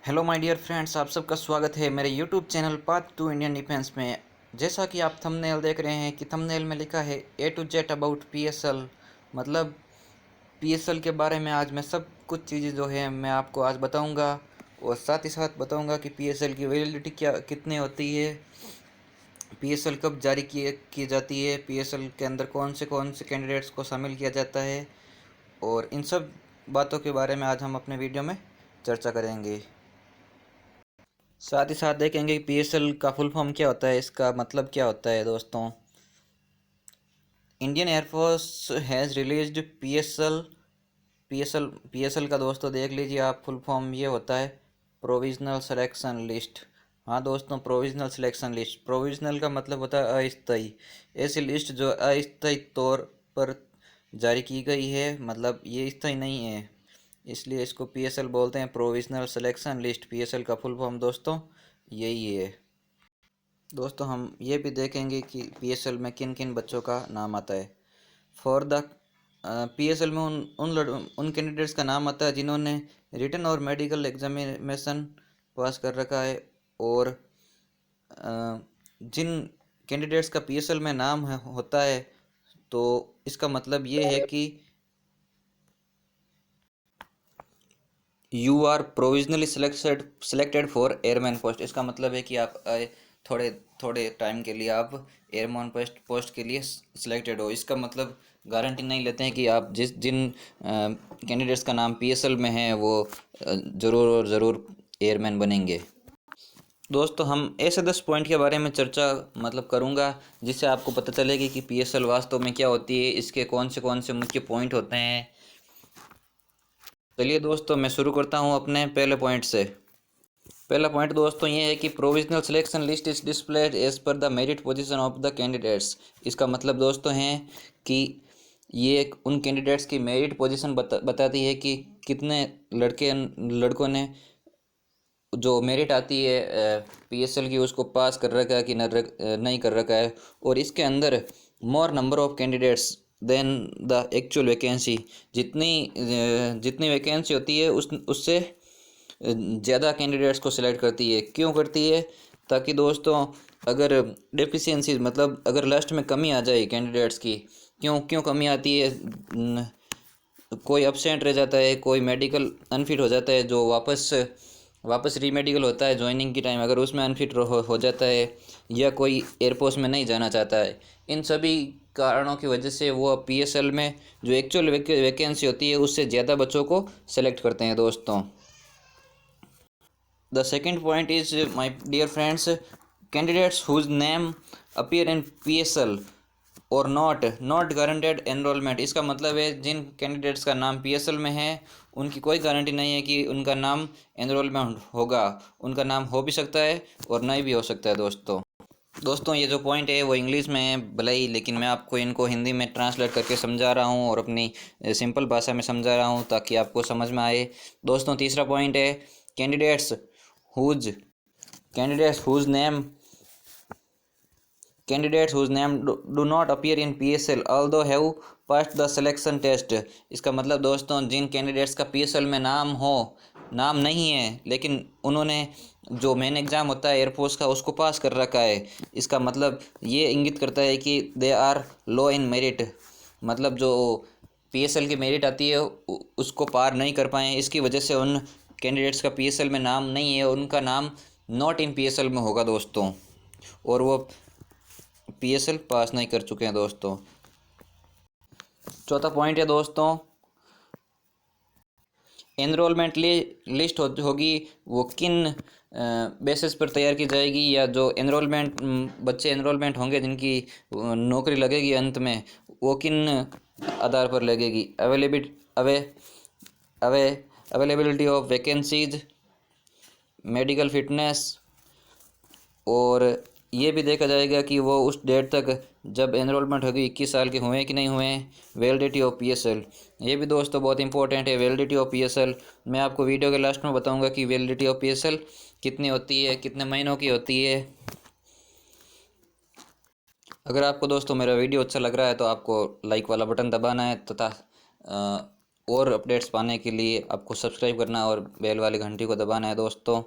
Hello my dear friends, आप सबका स्वागत है मेरे YouTube channel path to Indian defence में। जैसा कि आप थंबनेल देख रहे हैं कि थंबनेल में लिखा है ए टू जेड अबाउट पीएसएल, मतलब पीएसएल के बारे में आज मैं सब कुछ चीज़ें जो है मैं आपको आज बताऊंगा। और साथ ही साथ बताऊंगा कि पीएसएल की वैलिडिटी क्या कितनी होती है, पीएसएल कब जारी की जाती है, पीएसएल के अंदर कौन से कैंडिडेट्स को शामिल किया जाता है, और इन सब बातों के बारे में आज हम अपने वीडियो में चर्चा करेंगे। साथ ही साथ देखेंगे कि पीएसएल का फुल फॉर्म क्या होता है, इसका मतलब क्या होता है दोस्तों। Indian air force has released PSL. PSL का दोस्तों देख लीजिए आप, फुल फॉर्म ये होता है प्रोविजनल सिलेक्शन लिस्ट। हाँ दोस्तों, प्रोविजनल सिलेक्शन लिस्ट, प्रोविजनल का मतलब होता है अस्थायी, ऐसी लिस्ट जो अस्थायी तौर पर जारी की गई है, मतलब ये स्थायी नहीं है, इसलिए इसको पीएसएल बोलते हैं, प्रोविजनल सिलेक्शन लिस्ट। पीएसएल का फुल फॉर्म दोस्तों यही है। दोस्तों हम ये भी देखेंगे कि पीएसएल में किन किन बच्चों का नाम आता है। फॉर द पीएसएल में उन कैंडिडेट्स का नाम आता है जिन्होंने रिटन और मेडिकल एग्जामिनेशन पास कर रखा है, और जिन कैंडिडेट्स का पीएसएल में नाम होता है, तो इसका मतलब ये है कि you are provisionally selected for airman post. इसका मतलब है कि आप थोड़े थोड़े टाइम के लिए आप एयरमैन पोस्ट के लिए सिलेक्टेड हो। इसका मतलब गारंटी नहीं लेते हैं कि आप जिन कैंडिडेट्स का नाम पीएसएल में है वो ज़रूर और ज़रूर एयरमैन बनेंगे। दोस्तों हम ऐसे 10 पॉइंट के बारे में चर्चा मतलब करूंगा, जिससे आपको पता चलेगी कि पीएसएल वास्तव में क्या होती है, इसके कौन से मुख्य पॉइंट होते हैं। चलिए दोस्तों मैं शुरू करता हूं अपने पहले पॉइंट से। पहला पॉइंट दोस्तों ये है कि provisional selection list is displayed as per the merit position of the candidates. इसका मतलब दोस्तों है कि ये उन कैंडिडेट्स की मेरिट पोजीशन बताती है कि कितने लड़कों ने जो मेरिट आती है पीएसएल की उसको पास कर रखा है कि नहीं कर रखा है। और इसके अंदर more number of candidates than the actual vacancy, जितनी वैकेंसी होती है उससे ज़्यादा कैंडिडेट्स को सिलेक्ट करती है। क्यों करती है? ताकि दोस्तों अगर डेफिशिएंसीज, मतलब अगर लास्ट में कमी आ जाए कैंडिडेट्स की, क्यों क्यों कमी आती है, कोई एब्सेंट रह जाता है, कोई मेडिकल अनफिट हो जाता है, जो वापस रीमेडिकल होता है ज्वाइनिंग की टाइम, अगर उसमें अनफिट हो जाता है, या कोई एयरफोर्स में नहीं जाना चाहता है, इन सभी कारणों की वजह से वो पीएसएल में जो एक्चुअल वैकेंसी होती है उससे ज़्यादा बच्चों को सेलेक्ट करते हैं दोस्तों। The second point is, my dear friends, candidates whose name appear in PSL और नॉट गारंटेड एनरोलमेंट। इसका मतलब है जिन कैंडिडेट्स का नाम पीएसएल में है उनकी कोई गारंटी नहीं है कि उनका नाम एनरोलमेंट होगा। उनका नाम हो भी सकता है और नहीं भी हो सकता है दोस्तों ये जो पॉइंट है वो इंग्लिश में है भले ही, लेकिन मैं आपको इनको हिंदी में ट्रांसलेट करके समझा रहा हूँ और अपनी सिंपल भाषा में समझा रहा हूँ ताकि आपको समझ में आए। दोस्तों तीसरा पॉइंट है candidates whose candidates whose name do not appear in PSL although have passed the selection test। इसका मतलब दोस्तों जिन कैंडिडेट्स का पीएसएल में नाम नहीं है, लेकिन उन्होंने जो मेन एग्ज़ाम होता है एयरफोर्स का उसको पास कर रखा है, इसका मतलब ये इंगित करता है कि they are low in merit, मतलब जो पीएसएल की मेरिट आती है उसको पार नहीं कर पाए, इसकी वजह से उन कैंडिडेट्स का पीएसएल में नाम नहीं है, उनका नाम नॉट इन पीएसएल में होगा दोस्तों, और वो पीएसएल पास नहीं कर चुके हैं दोस्तों। चौथा पॉइंट है दोस्तों एनरोलमेंट लिस्ट होगी वो किन बेसिस पर तैयार की जाएगी, या जो बच्चे एनरोलमेंट होंगे जिनकी नौकरी लगेगी अंत में, वो किन आधार पर लगेगी। Availability of vacancies, medical fitness, और ये भी देखा जाएगा कि वो उस डेट तक जब एनरोलमेंट होगी 21 साल के हुए कि नहीं हुए। वैलिडिटी ऑफ पीएसएल, ये भी दोस्तों बहुत इंपॉर्टेंट है। वैलिडिटी ऑफ पीएसएल मैं आपको वीडियो के लास्ट में बताऊंगा कि वैलिडिटी ऑफ पीएसएल कितनी होती है, कितने महीनों की होती है। अगर आपको दोस्तों मेरा वीडियो अच्छा लग रहा है तो आपको लाइक वाला बटन दबाना है, तथा और अपडेट्स पाने के लिए आपको सब्सक्राइब करना और बेल वाली घंटी को दबाना है दोस्तों।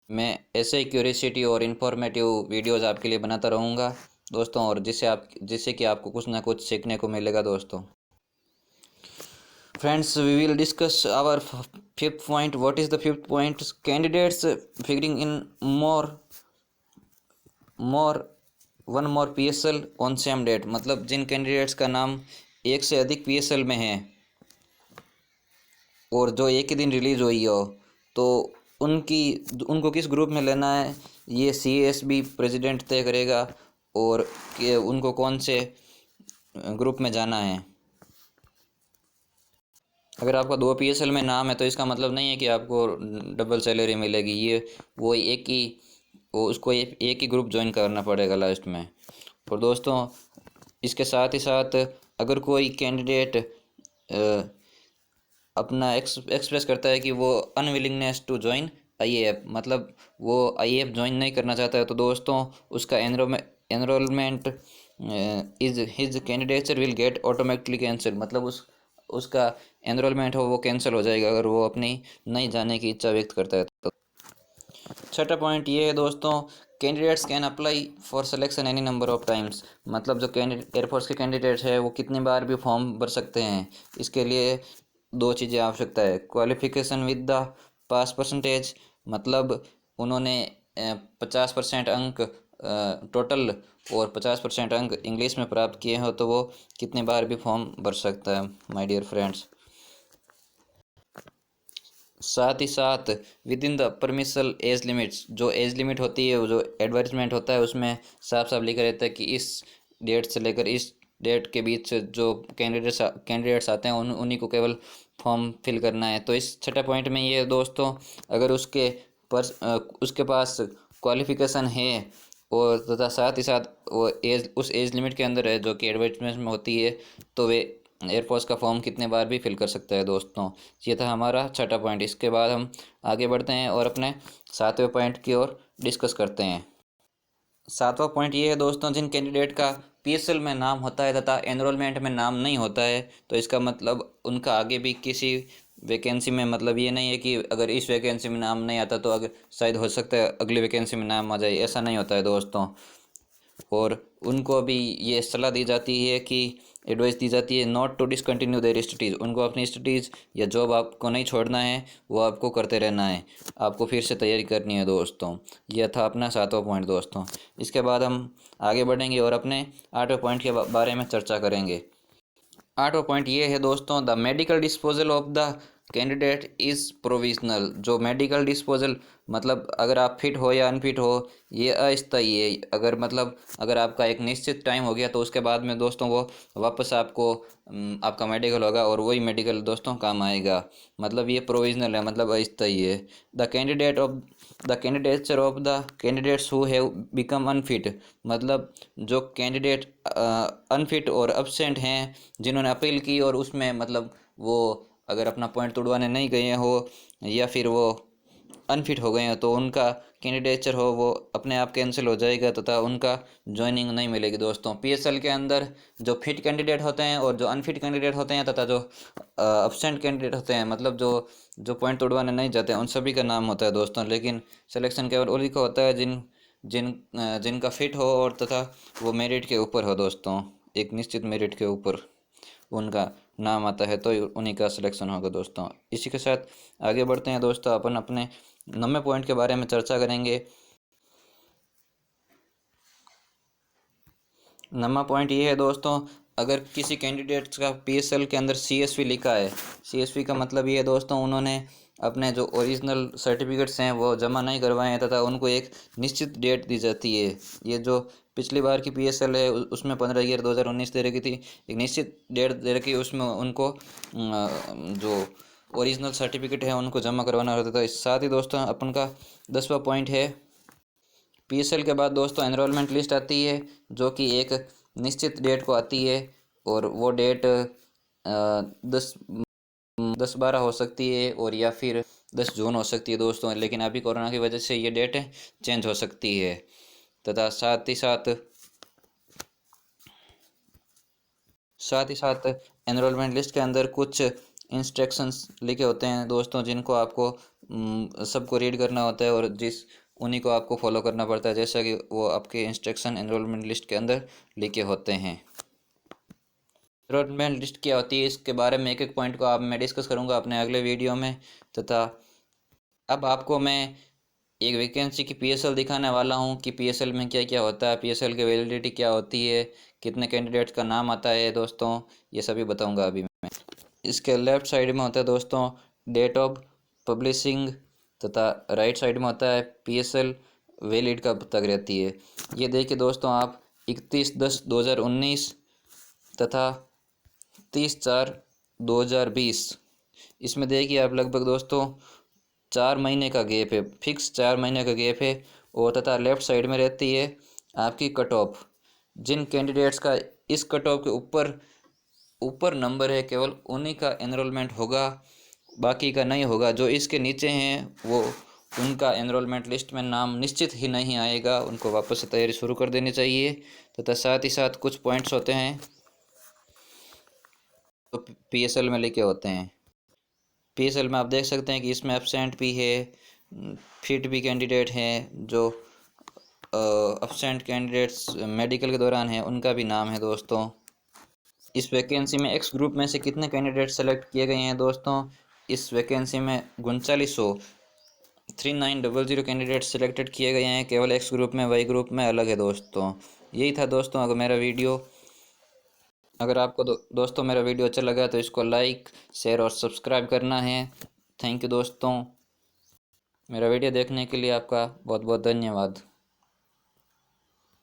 मैं ऐसे ही क्यूरियोसिटी और इन्फॉर्मेटिव वीडियोस आपके लिए बनाता रहूँगा दोस्तों, और जिससे कि आपको कुछ ना कुछ सीखने को मिलेगा दोस्तों। Friends, we will discuss our fifth point. What is the fifth point? Candidates figuring in more one more PSL on same date। मतलब जिन कैंडिडेट्स का नाम एक से अधिक PSL में है और जो एक ही दिन रिलीज हुई हो, तो उनको किस ग्रुप में लेना है ये CASB प्रेसिडेंट तय करेगा, और कि उनको कौन से ग्रुप में जाना है। अगर आपका 2 PSL में नाम है तो इसका मतलब नहीं है कि आपको डबल सैलरी मिलेगी। ये वो उसको एक ही ग्रुप ज्वाइन करना पड़ेगा लास्ट में। और दोस्तों इसके साथ ही साथ अगर कोई कैंडिडेट अपना एक्सप्रेस करता है कि वो अनविलिंगनेस टू ज्वाइन IAF, मतलब वो IAF ज्वाइन नहीं करना चाहता है, तो दोस्तों उसका enrolment is his candidature will get automatically cancel. मतलब उसका एनरोलमेंट हो वो कैंसिल हो जाएगा अगर वो अपनी नहीं जाने की इच्छा व्यक्त करता है। तो छठा पॉइंट ये है दोस्तों, candidates can apply for selection any number of times. मतलब जो एयरफोर्स के कैंडिडेट्स है वो कितनी बार भी फॉर्म भर सकते हैं। इसके लिए 2 चीज़ें आवश्यकता है, qualification with the pass percentage, मतलब उन्होंने 50% अंक टोटल और 50% अंक इंग्लिश में प्राप्त किए हो तो वो कितनी बार भी फॉर्म भर सकता है माय डियर फ्रेंड्स। साथ ही साथ within the permissible age limits, जो एज लिमिट होती है, जो एडवर्टाइजमेंट होता है उसमें साफ साफ लिखा रहता है कि इस डेट से लेकर इस डेट के बीच जो कैंडिडेट्स आते हैं उन्हीं को केवल फॉर्म फिल करना है। तो इस छठे पॉइंट में ये दोस्तों, अगर उसके पास क्वालिफिकेशन है और तथा साथ ही साथ वो उस एज लिमिट के अंदर है जो कि एडवर्टाइजमेंट में होती है, तो वे एयरफोर्स का फॉर्म कितने बार भी फिल कर सकता है दोस्तों। ये था हमारा छठा पॉइंट। इसके बाद हम आगे बढ़ते हैं और अपने 7वें पॉइंट की ओर डिस्कस करते हैं। 7वां पॉइंट ये है दोस्तों, जिन कैंडिडेट का PSL में नाम होता है तथा एनरोलमेंट में नाम नहीं होता है, तो इसका मतलब उनका आगे भी किसी वैकेंसी में, मतलब ये नहीं है कि अगर इस वैकेंसी में नाम नहीं आता तो अगर शायद हो सकता है अगली वैकेंसी में नाम आ जाए, ऐसा नहीं होता है दोस्तों। और उनको भी ये सलाह दी जाती है कि एडवाइस दी जाती है not to discontinue their studies. उनको अपनी स्टडीज़ या जॉब आपको नहीं छोड़ना है, वो आपको करते रहना है, आपको फिर से तैयारी करनी है दोस्तों। यह था अपना 7वां पॉइंट दोस्तों। इसके बाद हम आगे बढ़ेंगे और अपने 8वें पॉइंट के बारे में चर्चा करेंगे। 8वां पॉइंट ये है दोस्तों, the medical disposal of the candidate is provisional. जो मेडिकल डिस्पोजल, मतलब अगर आप फिट हो या अनफिट हो, ये अस्थायी है। अगर आपका एक निश्चित टाइम हो गया तो उसके बाद में दोस्तों वो वापस आपका मेडिकल होगा और वही मेडिकल दोस्तों काम आएगा। मतलब ये प्रोविजनल है, मतलब अस्थायी है। The candidature of the candidates who have become unfit, मतलब जो कैंडिडेट अनफिट और अब्सेंट हैं, जिन्होंने अपील की और उसमें मतलब वो अगर अपना पॉइंट तुड़वाने नहीं गए हो या फिर वो अनफिट हो गए हैं, तो उनका कैंडिडेचर हो वो अपने आप कैंसिल हो जाएगा तथा उनका ज्वाइनिंग नहीं मिलेगी दोस्तों। PSL के अंदर जो फिट कैंडिडेट होते हैं और जो अनफिट कैंडिडेट होते हैं तथा जो अब्सेंट कैंडिडेट होते हैं, मतलब जो जो पॉइंट तुड़वाने नहीं जाते हैं, उन सभी का नाम होता है दोस्तों। लेकिन सिलेक्शन केवल उन्हीं का होता है जिनका फिट हो और तथा वो मेरिट के ऊपर हो दोस्तों, एक निश्चित मेरिट के ऊपर उनका नाम आता है, तो उन्हीं का सिलेक्शन होगा दोस्तों। इसी के साथ आगे बढ़ते हैं दोस्तों, अपन अपने 9वें पॉइंट के बारे में चर्चा करेंगे। 9वां पॉइंट ये है दोस्तों, अगर किसी कैंडिडेट का PSL के अंदर CSV लिखा है, CSV का मतलब ये है दोस्तों, उन्होंने अपने जो ओरिजिनल सर्टिफिकेट्स हैं वो जमा नहीं करवाए हैं तथा उनको एक निश्चित डेट दी जाती है। ये जो पिछली बार की PSL है उसमें 15/11/2019 दे रखी थी, एक निश्चित डेट दे रखी है, उसमें उनको जो ओरिजिनल सर्टिफिकेट है उनको जमा करवाना होता था। इस साथ ही दोस्तों अपन का 10वां पॉइंट है, PSL के बाद दोस्तों एनरोलमेंट लिस्ट आती है जो कि एक निश्चित डेट को आती है, और वो डेट 10/12 हो सकती है और या फिर 10 जून हो सकती है दोस्तों। लेकिन अभी कोरोना की वजह से ये डेट चेंज हो सकती है। तथा साथ ही साथ एनरोलमेंट लिस्ट के अंदर कुछ इंस्ट्रक्शंस लिखे होते हैं दोस्तों, जिनको आपको सबको रीड करना होता है और उन्हीं को आपको फॉलो करना पड़ता है, जैसा कि वो आपके इंस्ट्रक्शन एनरोलमेंट लिस्ट के अंदर लिखे होते हैं। एनरोलमेंट लिस्ट क्या होती है, इसके बारे में एक एक पॉइंट को मैं डिस्कस करूंगा अपने अगले वीडियो में। तथा अब आपको मैं एक वैकेंसी की पीएसएल दिखाने वाला हूं कि पीएसएल में क्या क्या होता है, पीएसएल की वैलिडिटी क्या होती है, कितने कैंडिडेट्स का नाम आता है दोस्तों, ये सभी बताऊंगा अभी मैं। इसके लेफ़्ट साइड में होता है दोस्तों डेट ऑफ पब्लिशिंग, तथा राइट साइड में होता है पीएसएल वैलिड कब तक रहती है। ये देखिए दोस्तों आप 31/10/2019 तथा 30/4/2020, इसमें देखिए आप लगभग दोस्तों 4 महीने का गैप है, फिक्स 4 महीने का गैप है। और तथा लेफ़्ट साइड में रहती है आपकी कट ऑफ। जिन कैंडिडेट्स का इस कट ऑफ के ऊपर नंबर है केवल उन्हीं का एनरोलमेंट होगा, बाकी का नहीं होगा। जो इसके नीचे हैं वो उनका एनरोलमेंट लिस्ट में नाम निश्चित ही नहीं आएगा, उनको वापस से तैयारी शुरू कर देनी चाहिए। तथा साथ ही साथ कुछ पॉइंट्स होते हैं तो पीएसएल में लिखे होते हैं। पीएसएल में आप देख सकते हैं कि इसमें एब्सेंट भी है, फिट भी कैंडिडेट हैं, जो एब्सेंट कैंडिडेट्स मेडिकल के दौरान हैं उनका भी नाम है दोस्तों। इस वैकेंसी में एक्स ग्रुप में से कितने कैंडिडेट सेलेक्ट किए गए हैं दोस्तों, इस वैकेंसी में 3900 कैंडिडेट सेलेक्टेड किए गए हैं, केवल एक्स ग्रुप में, वाई ग्रुप में अलग है दोस्तों। यही था दोस्तों अगर मेरा वीडियो। अगर आपको दोस्तों मेरा वीडियो अच्छा लगा तो इसको लाइक, शेयर और सब्सक्राइब करना है। थैंक यू दोस्तों, मेरा वीडियो देखने के लिए आपका बहुत बहुत धन्यवाद।